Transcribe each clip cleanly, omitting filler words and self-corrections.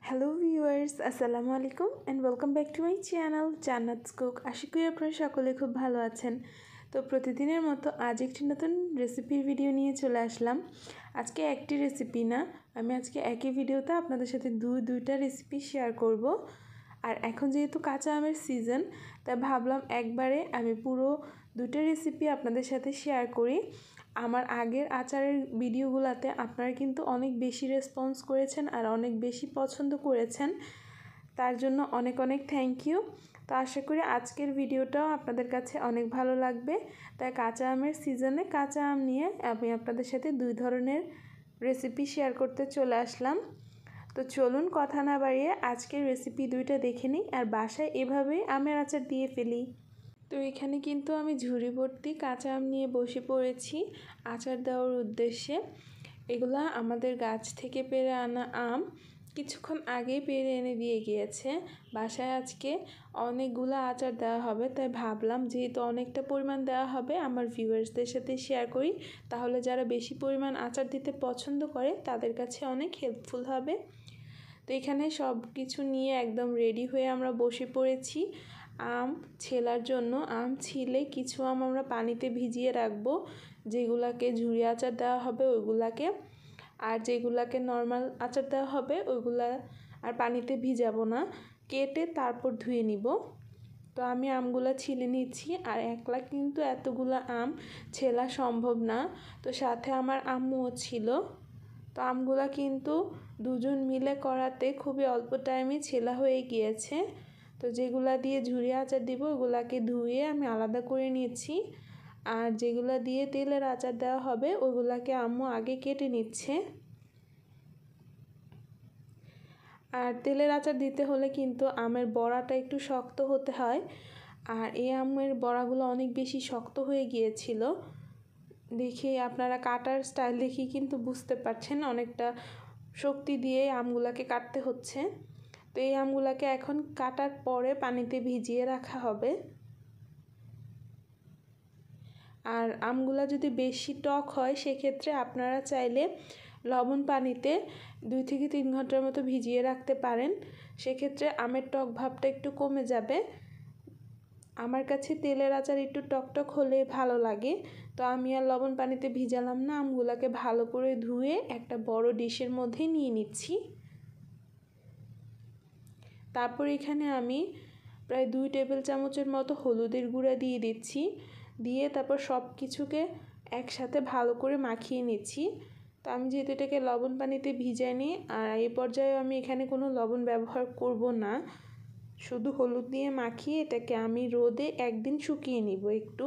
Hello viewers, আসসালামু আলাইকুম and welcome back to my channel Jannat's cook. আশা করি আপনারা সকলে খুব ভালো আছেন। তো প্রতিদিনের মতো আজ একটি নতুন রেসিপির ভিডিও নিয়ে চলে আসলাম। আজকে একটি রেসিপি না, আমি আজকে একই ভিডিওতে আপনাদের সাথে দুইটা রেসিপি শেয়ার করব। আর এখন যেহেতু কাঁচা আমের সিজন, তাই ভাবলাম একবারে আমি পুরো দুটো রেসিপি আপনাদের সাথে শেয়ার করি। আমার আগের আচারের ভিডিওগুলোতে আপনারা কিন্তু অনেক বেশি রেসপন্স করেছেন আর অনেক বেশি পছন্দ করেছেন, তার জন্য অনেক অনেক থ্যাংক ইউ। তো আশা করি আজকের ভিডিওটাও আপনাদের কাছে অনেক ভালো লাগবে। তাই কাঁচা আমের সিজনে কাঁচা আম নিয়ে আমি আপনাদের সাথে দুই ধরনের রেসিপি শেয়ার করতে চলে আসলাম। তো চলুন কথা না বাড়িয়ে আজকের রেসিপি দুইটা দেখে নিই আর বাসায় এভাবেই আমের আচার দিয়ে ফেলি। তো এখানে কিন্তু আমি ঝুড়ি ভর্তি কাঁচা আম নিয়ে বসে পড়েছি আচার দেওয়ার উদ্দেশ্যে। এগুলা আমাদের গাছ থেকে পেড়ে আনা আম, কিছুক্ষণ আগেই পেড়ে এনে দিয়ে গিয়েছে। বাসায় আজকে অনেকগুলো আচার দেওয়া হবে, তাই ভাবলাম যেহেতু অনেকটা পরিমাণ দেওয়া হবে আমার ভিউয়ার্সদের সাথে শেয়ার করি, তাহলে যারা বেশি পরিমাণ আচার দিতে পছন্দ করে তাদের কাছে অনেক হেল্পফুল হবে। তো এখানে সব কিছু নিয়ে একদম রেডি হয়ে আমরা বসে পড়েছি আম ছেলার জন্য। আম ছিলে কিছু আম আমরা পানিতে ভিজিয়ে রাখবো, যেগুলাকে ঝুরি আচার দেওয়া হবে ওইগুলাকে, আর যেগুলাকে নর্মাল আচার দেওয়া হবে ওইগুলা আর পানিতে ভিজাবো না, কেটে তারপর ধুয়ে নিব। তো আমি আমগুলা ছিলে নিচ্ছি, আর একলা কিন্তু এতগুলো আম ছেলা সম্ভব না, তো সাথে আমার আম্মুও ছিল। তো আমগুলা কিন্তু দুজন মিলে করাতে খুবই অল্প টাইমে ছেলা হয়ে গিয়েছে। তো যেগুলা দিয়ে ঝুরি আচার দিব ওগুলাকে ধুয়ে আমি আলাদা করে নিয়েছি, আর যেগুলা দিয়ে তেলের আচার দেওয়া হবে ওগুলাকে আম্মু আগে কেটে নিচ্ছে। আর তেলের আচার দিতে হলে কিন্তু আমের বড়াটা একটু শক্ত হতে হয়, আর এই আমের বড়াগুলো অনেক বেশি শক্ত হয়ে গিয়েছিল। দেখে আপনারা কাটার স্টাইল দেখি কিন্তু বুঝতে পারছেন অনেকটা শক্তি দিয়ে আমগুলাকে কাটতে হচ্ছে। তো এই আমগুলাকে এখন কাটার পরে পানিতে ভিজিয়ে রাখা হবে। আর আমগুলা যদি বেশি টক হয় সেক্ষেত্রে আপনারা চাইলে লবণ পানিতে 2 থেকে 3 ঘন্টার মতো ভিজিয়ে রাখতে পারেন, সেক্ষেত্রে আমের টক ভাবটা একটু কমে যাবে। আমার কাছে তেলের আচার একটু টকটক হলে ভালো লাগে, তো আমি আর লবণ পানিতে ভিজালাম না, আমগুলাকে ভালো করে ধুয়ে একটা বড় ডিশের মধ্যে নিয়ে নিচ্ছি। তারপর এখানে আমি প্রায় 2 টেবিল চামচের মতো হলুদের গুঁড়া দিয়ে দিচ্ছি, দিয়ে তারপর সব কিছুকে একসাথে ভালো করে মাখিয়ে নিচ্ছি। তো আমি যেহেতু এটাকে লবণ পানিতে ভিজাইনি, আর এই পর্যায়ে আমি এখানে কোনো লবণ ব্যবহার করব না, শুধু হলুদ দিয়ে মাখিয়ে এটাকে আমি রোদে একদিন শুকিয়ে নিব একটু,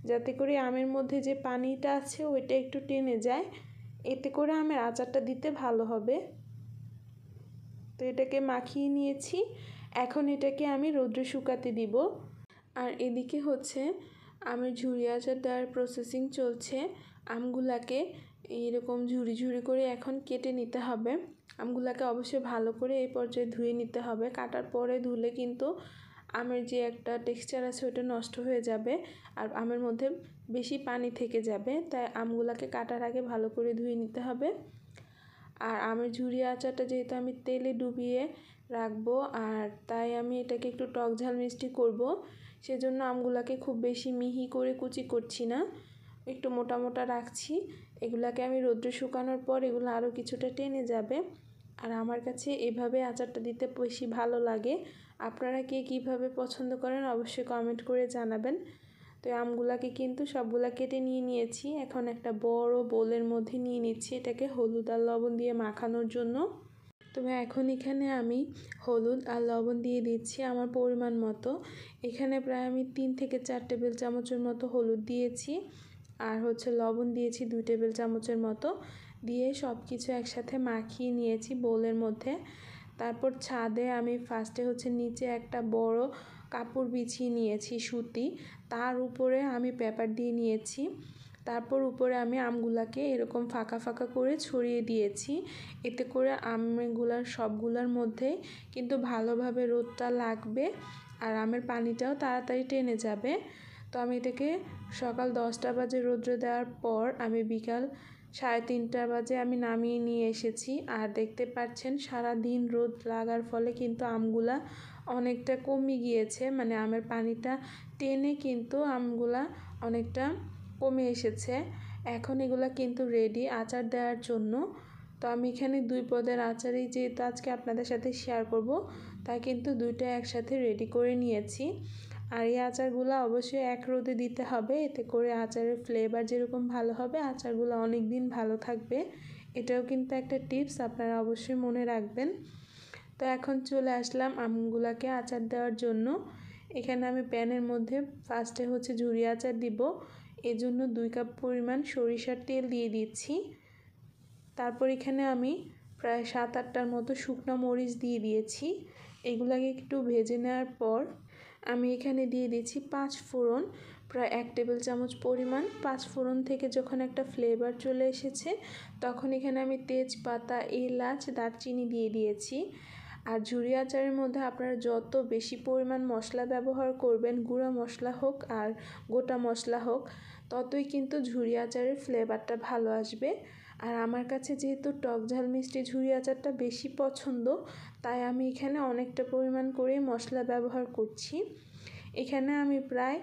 যাতে করে আমের মধ্যে যে পানিটা আছে ওইটা একটু টেনে যায়, এতে করে আমের আচারটা দিতে ভালো হবে। তো এটাকে মাখিয়ে নিয়েছি, এখন এটাকে আমি রোদ্রে শুকাতে দিব। আর এদিকে হচ্ছে আমের ঝুরি আচার দেওয়ার প্রসেসিং চলছে। আমগুলাকে এরকম ঝুরি ঝুরি করে এখন কেটে নিতে হবে। আমগুলাকে অবশ্যই ভালো করে এই পর্যায়ে ধুয়ে নিতে হবে, কাটার পরে ধুলে কিন্তু আমের যে একটা টেক্সচার আছে ওটা নষ্ট হয়ে যাবে আর আমের মধ্যে বেশি পানি থেকে যাবে, তাই আমগুলাকে কাটার আগে ভালো করে ধুয়ে নিতে হবে। আর আমের ঝুরি আচারটা যেহেতু আমি তেলে ডুবিয়ে রাখবো, আর তাই আমি এটাকে একটু টক ঝাল মিষ্টি করব, সেজন্য আমগুলাকে খুব বেশি মিহি করে কুচি করছি না, একটু মোটা মোটা রাখছি। এগুলাকে আমি রোদ্রে শুকানোর পর এগুলো আরও কিছুটা টেনে যাবে, আর আমার কাছে এভাবে আচারটা দিতে বেশি ভালো লাগে। আপনারা কে কীভাবে পছন্দ করেন অবশ্যই কমেন্ট করে জানাবেন। তো আমগুলাকে কিন্তু সবগুলা কেটে নিয়ে নিয়েছি, এখন একটা বড় বোলের মধ্যে নিয়ে নিচ্ছি এটাকে হলুদ আর লবণ দিয়ে মাখানোর জন্য। তবে এখন এখানে আমি হলুদ আর লবণ দিয়ে দিচ্ছি আমার পরিমাণ মতো। এখানে প্রায় আমি 3 থেকে 4 টেবিল চামচের মতো হলুদ দিয়েছি, আর হচ্ছে লবণ দিয়েছি 2 টেবিল চামচের মতো, দিয়ে সব কিছু একসাথে মাখিয়ে নিয়েছি বোলের মধ্যে। তারপর ছাদে আমি ফার্স্টে হচ্ছে নিচে একটা বড় কাপড় বিছিয়ে নিয়েছি সুতি, তার উপরে আমি পেপার দিয়ে নিয়েছি। তারপর উপরে আমি আমগুলাকে এরকম ফাঁকা ফাঁকা করে ছড়িয়ে দিয়েছি, এতে করে আমগুলার সবগুলার মধ্যে কিন্তু ভালোভাবে রোদটা লাগবে আর আমের পানিটাও তাড়াতাড়ি টেনে যাবে। তো আমি এটাকে সকাল 10টা বাজে রোদ্রে দেওয়ার পর আমি বিকাল 3:30 বাজে আমি নামিয়ে নিয়ে এসেছি। আর দেখতে পাচ্ছেন সারা দিন রোদ লাগার ফলে কিন্তু আমগুলা অনেকটা কমে গিয়েছে, মানে আমের পানিটা টেনে কিন্তু আমগুলা অনেকটা কমে এসেছে। এখন এগুলা কিন্তু রেডি আচার দেওয়ার জন্য। তো আমি এখানে 2 পদের আচারই যেহেতু আজকে আপনাদের সাথে শেয়ার করব, তাই কিন্তু দুইটা একসাথে রেডি করে নিয়েছি। আর এই আচারগুলো অবশ্যই এক রোদে দিতে হবে, এতে করে আচারের ফ্লেভার যেরকম ভালো হবে, আচারগুলো অনেক দিন ভালো থাকবে। এটাও কিন্তু একটা টিপস, আপনারা অবশ্যই মনে রাখবেন। তো এখন চলে আসলাম আমগুলাকে আচার দেওয়ার জন্য। এখানে আমি প্যানের মধ্যে ফার্স্টে ঝুরি আচার দিব, এজন্য 2 কাপ পরিমাণ সরিষার তেল দিয়ে দিচ্ছি। তারপর এখানে আমি প্রায় 7-8টার মতো শুকনো মরিচ দিয়ে দিয়েছি। এগুলাকে একটু ভেজে নেওয়ার পর আমি এখানে দিয়ে দিচ্ছি 5 ফোড়ন, প্রায় 1 টেবিল চামচ পরিমাণ। 5 ফোড়ন থেকে যখন একটা ফ্লেভার চলে এসেছে, তখন এখানে আমি তেজপাতা, এলাচ, দারচিনি দিয়ে দিয়েছি। আর ঝুরি আচারের মধ্যে আপনারা যত বেশি পরিমাণ মশলা ব্যবহার করবেন, গুঁড়া মশলা হোক আর গোটা মশলা হোক, ততই কিন্তু ঝুরি আচারের ফ্লেভারটা ভালো আসবে। আর আমার কাছে যেহেতু টক ঝাল মিষ্টি ঝুরি আচারটা বেশি পছন্দ, তাই আমি এখানে অনেকটা পরিমাণ করে মশলা ব্যবহার করছি। এখানে আমি প্রায়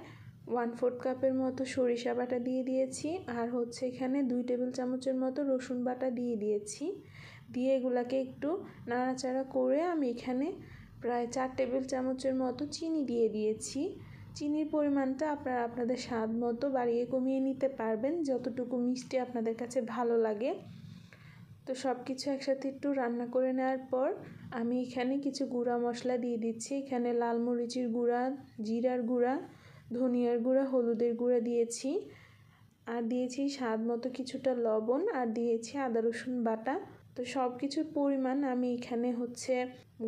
1/4 কাপের মতো সরিষা বাটা দিয়ে দিয়েছি। আর এখানে 2 টেবিল চামচের মতো রসুন বাটা দিয়ে দিয়েছি। দিয়ে এগুলাকে একটু নাড়াচাড়া করে আমি এখানে প্রায় 4 টেবিল চামচের মতো চিনি দিয়ে দিয়েছি। চিনির পরিমাণটা আপনারা আপনাদের স্বাদ মতো বাড়িয়ে কমিয়ে নিতে পারবেন, যতটুকু মিষ্টি আপনাদের কাছে ভালো লাগে। তো সব কিছু একসাথে একটু রান্না করে নেওয়ার পর আমি এখানে কিছু গুঁড়া মশলা দিয়ে দিচ্ছি। এখানে লাল মরিচের গুঁড়া, জিরার গুঁড়া, ধনিয়ার গুঁড়া, হলুদের গুঁড়া দিয়েছি। আর দিয়েছি স্বাদ মতো কিছুটা লবণ, আর দিয়েছি আদা রসুন বাটা। তো সব কিছুর পরিমাণ আমি এখানে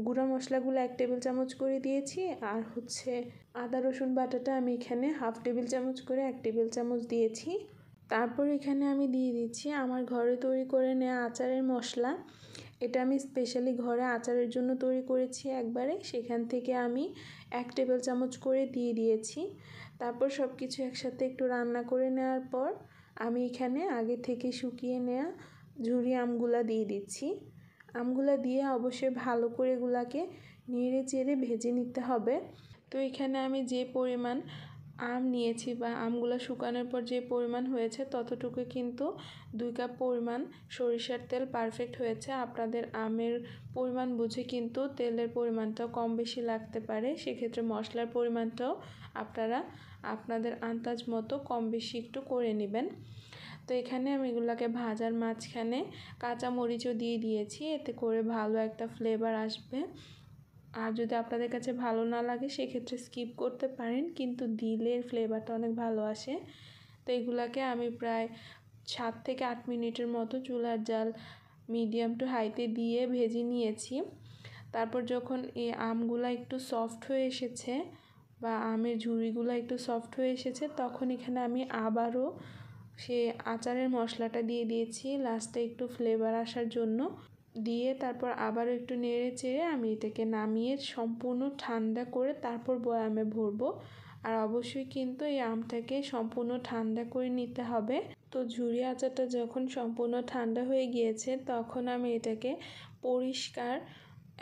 গুঁড়া মশলাগুলো 1 টেবিল চামচ করে দিয়েছি। আর আদা রসুন বাটাটা আমি এখানে 1/2 টেবিল চামচ করে 1 টেবিল চামচ দিয়েছি। তারপর এখানে আমি দিয়ে দিচ্ছি আমার ঘরে তৈরি করে নেওয়া আচারের মশলা। এটা আমি স্পেশালি ঘরে আচারের জন্য তৈরি করেছি একবারে, সেখান থেকে আমি 1 টেবিল চামচ করে দিয়ে দিয়েছি। তারপর সব কিছু একসাথে একটু রান্না করে নেওয়ার পর আমি এখানে আগে থেকে শুকিয়ে নেওয়া ঝুরি আমগুলা দিয়ে দিচ্ছি। আমগুলা দিয়ে অবশ্যই ভালো করে এগুলাকে নেড়ে চেড়ে ভেজে নিতে হবে। তো এখানে আমি যে পরিমাণ আম নিয়েছি বা আমগুলো শুকানোর পর যে পরিমাণ হয়েছে, ততটুকু কিন্তু 2 কাপ পরিমাণ সরিষার তেল পারফেক্ট হয়েছে। আপনাদের আমের পরিমাণ বুঝে কিন্তু তেলের পরিমাণটাও কম বেশি লাগতে পারে, সেক্ষেত্রে মশলার পরিমাণটাও আপনারা আপনাদের আন্দাজ মতো কম বেশি একটু করে নেবেন। তো এখানে আমি এগুলোকে ভাজার মাঝখানে কাঁচা মরিচও দিয়ে দিয়েছি, এতে করে ভালো একটা ফ্লেভার আসবে। আর যদি আপনাদের কাছে ভালো না লাগে সেক্ষেত্রে স্কিপ করতে পারেন, কিন্তু দিলে ফ্লেভারটা অনেক ভালো আসে। তো এগুলাকে আমি প্রায় 7 থেকে 8 মিনিটের মতো চুলার জাল মিডিয়াম টু হাইতে দিয়ে ভেজে নিয়েছি। তারপর যখন এই আমগুলা একটু সফট হয়ে এসেছে বা আমের ঝুড়িগুলো একটু সফট হয়ে এসেছে, তখন এখানে আমি আবারও সে আচারের মশলাটা দিয়ে দিয়েছি লাস্টে একটু ফ্লেভার আসার জন্য। দিয়ে তারপর আবারও একটু নেড়ে চেড়ে আমি এটাকে নামিয়ে সম্পূর্ণ ঠান্ডা করে তারপর বয়ামে ভরবো। আর অবশ্যই কিন্তু এই আমটাকে সম্পূর্ণ ঠান্ডা করে নিতে হবে। তো ঝুরি আচারটা যখন সম্পূর্ণ ঠান্ডা হয়ে গিয়েছে, তখন আমি এটাকে পরিষ্কার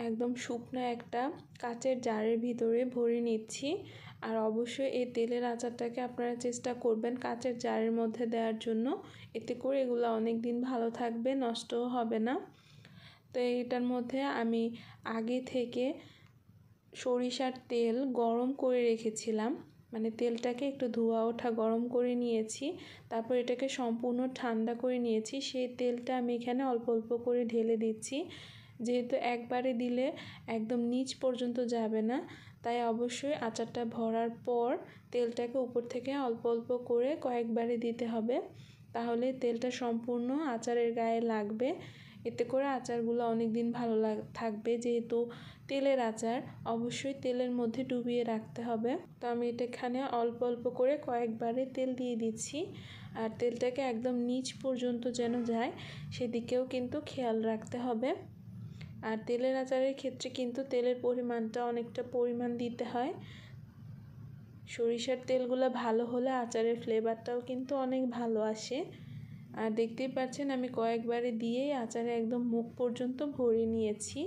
একদম শুকনো একটা কাচের জারের ভিতরে ভরে নিচ্ছি। আর অবশ্যই এই তেলের আচারটাকে আপনারা চেষ্টা করবেন কাচের জারের মধ্যে দেওয়ার জন্য, এতে করে এগুলো অনেক দিন ভালো থাকবে, নষ্টও হবে না। তো এটার মধ্যে আমি আগে থেকে সরিষার তেল গরম করে রেখেছিলাম, মানে তেলটাকে একটু ধোয়া ওঠা গরম করে নিয়েছি। তারপর এটাকে সম্পূর্ণ ঠান্ডা করে নিয়েছি। সেই তেলটা আমি এখানে অল্প অল্প করে ঢেলে দিচ্ছি, যেহেতু একবারে দিলে একদম নিচ পর্যন্ত যাবে না, তাই অবশ্যই আচারটা ভরার পর তেলটাকে উপর থেকে অল্প অল্প করে কয়েকবারে দিতে হবে, তাহলে তেলটা সম্পূর্ণ আচারের গায়ে লাগবে। এতে করে আচারগুলো অনেক দিন ভালো থাকবে। যেহেতু তেলের আচার, অবশ্যই তেলের মধ্যে ডুবিয়ে রাখতে হবে। তো আমি এখানে অল্প অল্প করে কয়েকবারে তেল দিয়ে দিচ্ছি। আর তেলটাকে একদম নিচ পর্যন্ত যেন যায় সেদিকেও কিন্তু খেয়াল রাখতে হবে। আর তেলের আচারের ক্ষেত্রে কিন্তু তেলের পরিমাণটা অনেকটা পরিমাণ দিতে হয়। সরিষার তেলগুলো ভালো হলে আচারের ফ্লেভারটাও কিন্তু অনেক ভালো আসে। আর দেখতেই পাচ্ছেন আমি কয়েকবারে দিয়েই আচারে একদম মুখ পর্যন্ত ভরে নিয়েছি।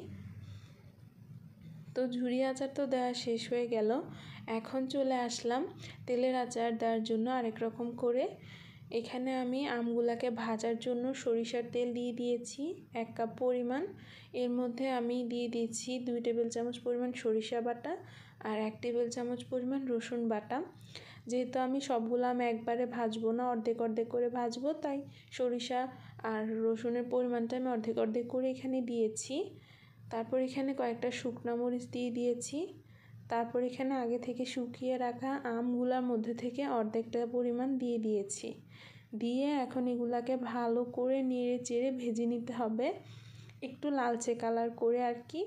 তো ঝুরি আচার তো দেওয়া শেষ হয়ে গেল। এখন চলে আসলাম তেলের আচার দেওয়ার জন্য আরেক রকম করে। এখানে আমি আমগুলাকে ভাজার জন্য সরিষার তেল দিয়ে দিয়েছি 1 কাপ পরিমাণ। এর মধ্যে আমি দিয়ে দিয়েছি 2 টেবিল চামচ পরিমাণ সরিষা বাটা আর 1 টেবিল চামচ পরিমাণ রসুন বাটা। যেহেতু আমি সবগুলো আমি একবারে ভাজবো না, অর্ধেক অর্ধেক করে ভাজবো, তাই সরিষা আর রসুনের পরিমাণটা আমি অর্ধেক অর্ধেক করে এখানে দিয়েছি। তারপর এখানে কয়েকটা শুকনো মরিচ দিয়ে দিয়েছি। তারপর এখানে আগে থেকে শুকিয়ে রাখা আমগুলার মধ্যে থেকে অর্ধেকটা পরিমাণ দিয়ে দিয়েছি। দিয়ে এখন এগুলাকে ভালো করে নেড়ে চেড়ে ভেজে নিতে হবে, একটু লালচে কালার করে আর কি।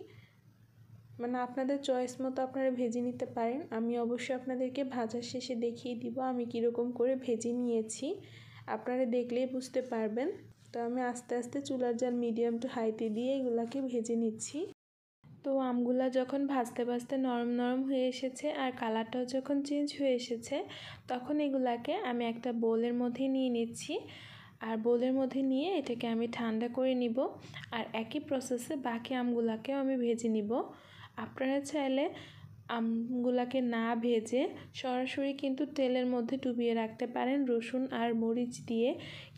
মানে আপনাদের চয়েস মতো আপনারা ভেজে নিতে পারেন। আমি অবশ্যই আপনাদেরকে ভাজার শেষে দেখিয়ে দিব আমি কীরকম করে ভেজে নিয়েছি, আপনারা দেখলেই বুঝতে পারবেন। তো আমি আস্তে আস্তে চুলার জাল মিডিয়াম টু হাইতে দিয়ে এগুলাকে ভেজে নিচ্ছি। তো আমগুলা যখন ভাজতে ভাজতে নরম নরম হয়ে এসেছে আর কালারটাও যখন চেঞ্জ হয়ে এসেছে, তখন এগুলাকে আমি একটা বোলের মধ্যে নিয়ে নিচ্ছি। আর বোলের মধ্যে নিয়ে এটাকে আমি ঠান্ডা করে নিব। আর একই প্রসেসে বাকি আমগুলাকেও আমি ভেজে নিব। আপনারা চাইলে আমগুলাকে না ভেজে সরাসরি কিন্তু তেলের মধ্যে ডুবিয়ে রাখতে পারেন রসুন আর মরিচ দিয়ে।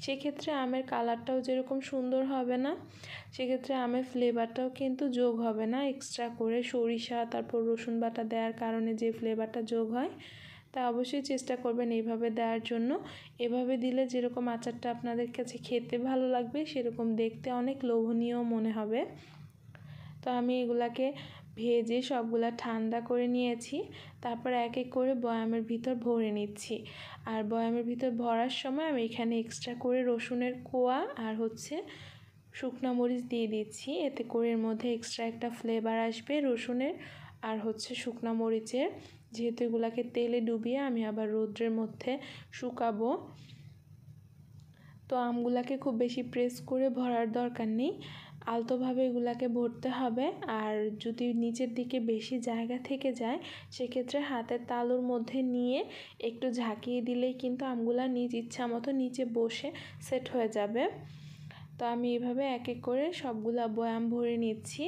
সেক্ষেত্রে আমের কালারটাও যেরকম সুন্দর হবে না, সেক্ষেত্রে আমের ফ্লেভারটাও কিন্তু যোগ হবে না। এক্সট্রা করে সরিষা তারপর রসুন বাটা দেওয়ার কারণে যে ফ্লেভারটা যোগ হয়, তা অবশ্যই চেষ্টা করবেন এইভাবে দেওয়ার জন্য। এভাবে দিলে যেরকম আচারটা আপনাদের কাছে খেতে ভালো লাগবে, সেরকম দেখতে অনেক লোভনীয় মনে হবে। তো আমি এগুলাকে ভেজে সবগুলা ঠান্ডা করে নিয়েছি। তারপর এক এক করে বয়ামের ভিতর ভরে নিচ্ছি। আর বয়ামের ভিতর ভরার সময় আমি এখানে এক্সট্রা করে রসুনের কোয়া আর শুকনা মরিচ দিয়ে দিচ্ছি। এতে করে এর মধ্যে এক্সট্রা একটা ফ্লেভার আসবে রসুনের আর শুকনা মরিচের। যেহেতু এগুলাকে তেলে ডুবিয়ে আমি আবার রৌদ্রের মধ্যে শুকাবো, তো আমগুলাকে খুব বেশি প্রেস করে ভরার দরকার নেই, আলতোভাবে এগুলাকে ভরতে হবে। আর যদি নিচের দিকে বেশি জায়গা থেকে যায়, সেক্ষেত্রে হাতের তালুর মধ্যে নিয়ে একটু ঝাঁকিয়ে দিলেই কিন্তু আমগুলা নিজ ইচ্ছা মতো নিচে বসে সেট হয়ে যাবে। তো আমি এইভাবে এক এক করে সবগুলা বয়াম ভরে নিচ্ছি।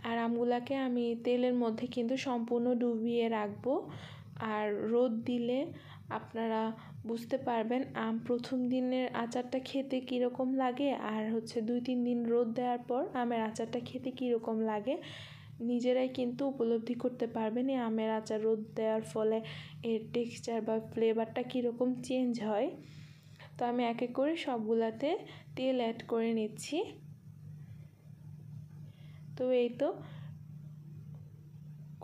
আর আমগুলাকে আমি তেলের মধ্যে কিন্তু সম্পূর্ণ ডুবিয়ে রাখবো। আর রোদ দিলে আপনারা বুঝতে পারবেন আম প্রথম দিনের আচারটা খেতে কীরকম লাগে আর 2-3 দিন রোদ দেওয়ার পর আমের আচারটা খেতে কীরকম লাগে, নিজেরাই কিন্তু উপলব্ধি করতে পারবেন এই আমের আচার রোদ দেওয়ার ফলে এর টেক্সচার বা ফ্লেভারটা কীরকম চেঞ্জ হয়। তো আমি এক এক করে সবগুলাতে তেল অ্যাড করে নিচ্ছি। তো এই তো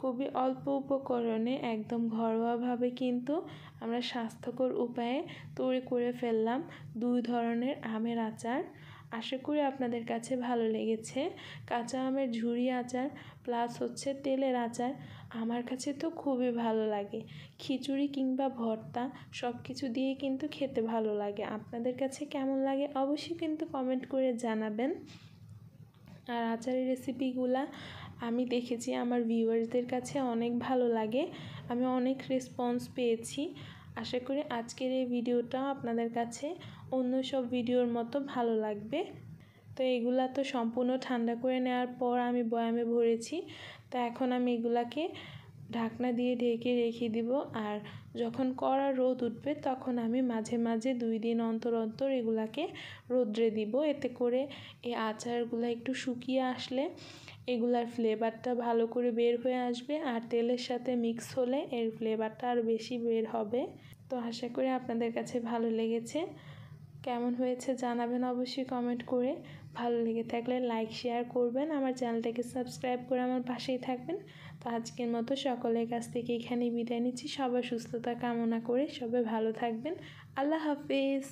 খুবই অল্প উপকরণে একদম ঘরোয়াভাবে কিন্তু আমরা স্বাস্থ্যকর উপায়ে তৈরি করে ফেললাম 2 ধরনের আমের আচার। আশা করি আপনাদের কাছে ভালো লেগেছে। কাঁচা আমের ঝুরি আচার প্লাস তেলের আচার আমার কাছে তো খুবই ভালো লাগে। খিচুড়ি কিংবা ভর্তা সব কিছু দিয়ে কিন্তু খেতে ভালো লাগে। আপনাদের কাছে কেমন লাগে অবশ্যই কিন্তু কমেন্ট করে জানাবেন। আর আচারের রেসিপিগুলা আমি দেখেছি আমার ভিউয়ার্সদের কাছে অনেক ভালো লাগে, আমি অনেক রেসপন্স পেয়েছি। আশা করি আজকের এই ভিডিওটা আপনাদের কাছে অন্য সব ভিডিওর মতো ভালো লাগবে। তো এগুলা তো সম্পূর্ণ ঠান্ডা করে নেওয়ার পর আমি বয়ামে ভরেছি। তো এখন আমি এগুলাকে ঢাকনা দিয়ে ঢেকে রেখে দিব। আর যখন কড়া রোদ উঠবে তখন আমি মাঝে মাঝে 2 দিন অন্তর অন্তর এগুলাকে রোদ্রে দিব। এতে করে এই আচারগুলো একটু শুকিয়ে আসলে এগুলার ফ্লেভারটা ভালো করে বের হয়ে আসবে আর তেলের সাথে মিক্স হলে এর ফ্লেভারটা আরও বেশি বের হবে। তো আশা করি আপনাদের কাছে ভালো লেগেছে। কেমন হয়েছে জানাবেন অবশ্যই কমেন্ট করে। ভালো লেগে থাকলে লাইক শেয়ার করবেন, আমার চ্যানেলটাকে সাবস্ক্রাইব করে আমার পাশেই থাকবেন। তো আজকের মতো সকলের কাছ থেকে এখানেই বিদায় নিচ্ছি। সবার সুস্থতা কামনা করে সবাই ভালো থাকবেন। আল্লাহ হাফেজ।